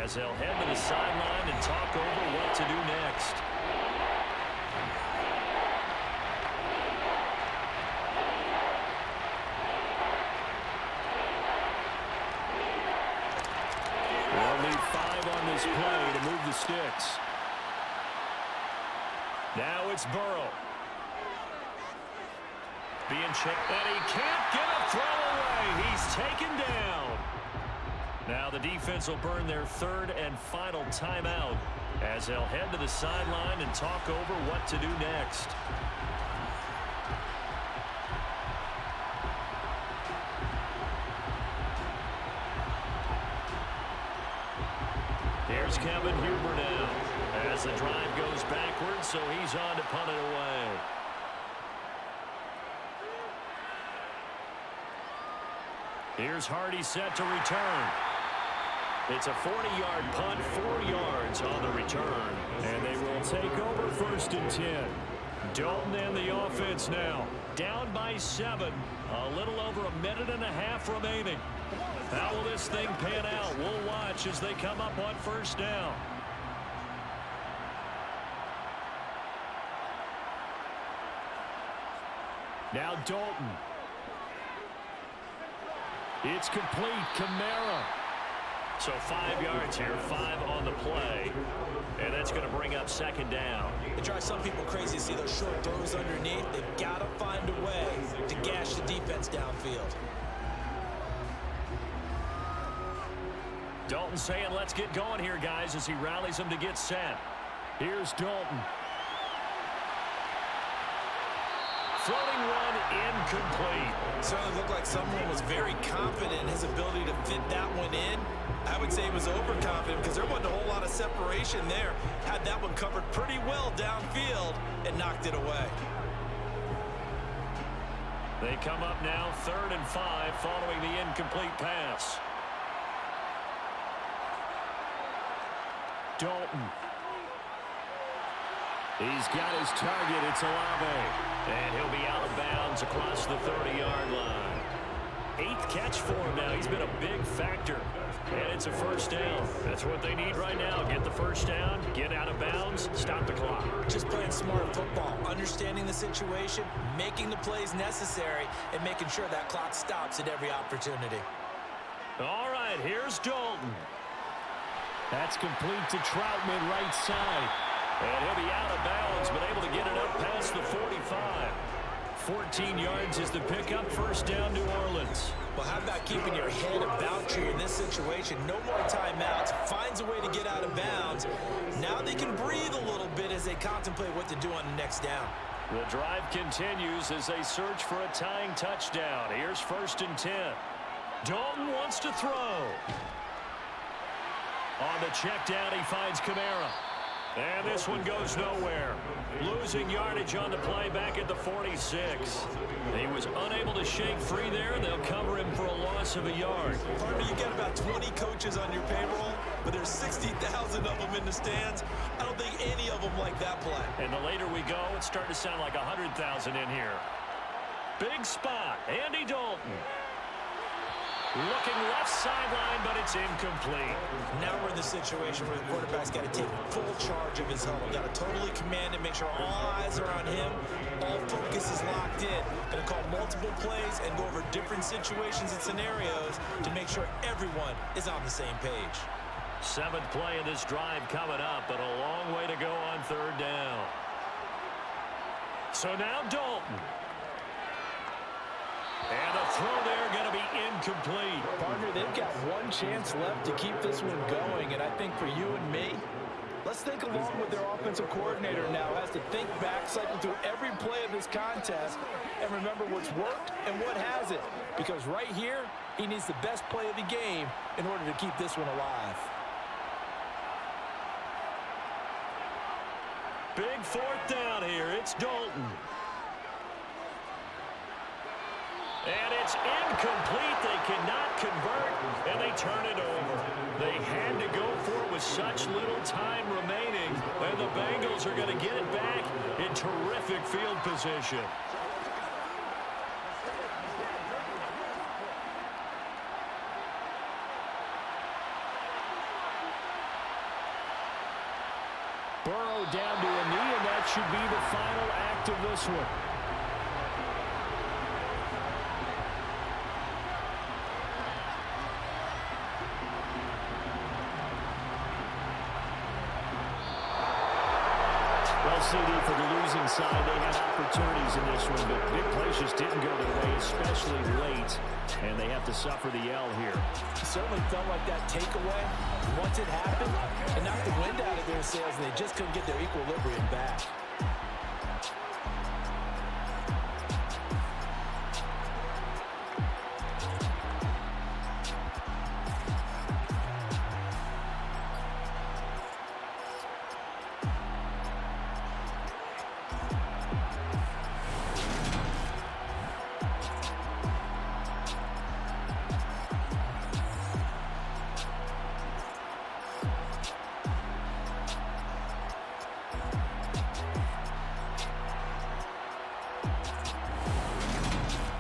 as they'll head to the sideline and talk over what to do next. They'll need 5 on this play to move the sticks. Now it's Burrow. Being checked, and he can't get a throw away. He's taken down. Now the defense will burn their 3rd and final timeout as they'll head to the sideline and talk over what to do next. Here's Kevin Huber now as the drive goes backwards, so he's on to punt it away. Here's Hardy set to return. It's a 40-yard punt, 4 yards on the return. And they will take over 1st and 10. Dalton and the offense now. Down by 7. A little over a minute and a half remaining. How will this thing pan out? We'll watch as they come up on 1st down. Now Dalton. It's complete. Kamara. So 5 yards here, 5 on the play. And that's going to bring up 2nd down. It drives some people crazy to see those short throws underneath. They've got to find a way to gash the defense downfield. Dalton saying, let's get going here, guys, as he rallies them to get set. Here's Dalton. Floating one, incomplete. Certainly looked like someone was very confident in his ability to fit that one in. I would say he was overconfident because there wasn't a whole lot of separation there. Had that one covered pretty well downfield and knocked it away. They come up now 3rd and 5 following the incomplete pass. Dalton. He's got his target. It's Olave. And he'll be out of bounds across the 30-yard line. 8th catch for him now. He's been a big factor. And it's a 1st down. That's what they need right now. Get the 1st down, get out of bounds, stop the clock. Just playing smart football, understanding the situation, making the plays necessary, and making sure that clock stops at every opportunity. All right, here's Dalton. That's complete to Troutman, right side. And he'll be out of bounds, but able to get it up past the 45. 14 yards is the pickup. 1st down, New Orleans. Well, how about keeping your head about you in this situation? No more timeouts. Finds a way to get out of bounds. Now they can breathe a little bit as they contemplate what to do on the next down. The drive continues as they search for a tying touchdown. Here's 1st and 10. Dalton wants to throw. On the check down, he finds Kamara. And this one goes nowhere. Losing yardage on the play back at the 46. He was unable to shake free there. They'll cover him for a loss of a yard. Partner, you get about 20 coaches on your payroll, but there's 60,000 of them in the stands. I don't think any of them like that play. And the later we go, it's starting to sound like 100,000 in here. Big spot. Andy Dalton. Looking left sideline, but it's incomplete. Now we're in the situation where the quarterback's got to take full charge of his huddle. Got to totally command it, make sure all eyes are on him. All focus is locked in. Going to call multiple plays and go over different situations and scenarios to make sure everyone is on the same page. 7th play of this drive coming up, but a long way to go on 3rd down. So now Dalton. And the throw there going to be incomplete. Partner, they've got one chance left to keep this one going, and I think for you and me, let's think along with their offensive coordinator now has to think back, cycle through every play of this contest, and remember what's worked and what hasn't. Because right here, he needs the best play of the game in order to keep this one alive. big fourth down here. It's Dalton. And it's incomplete. They cannot convert, and they turn it over. They had to go for it with such little time remaining, and the Bengals are going to get it back in terrific field position. Burrow down to a knee, and that should be the final act of this one. Well, CD, for the losing side, they had opportunities in this one, but big plays just didn't go their way, especially late, and they have to suffer the L here. It certainly felt like that takeaway, once it happened, it knocked the wind out of their sails, and they just couldn't get their equilibrium back.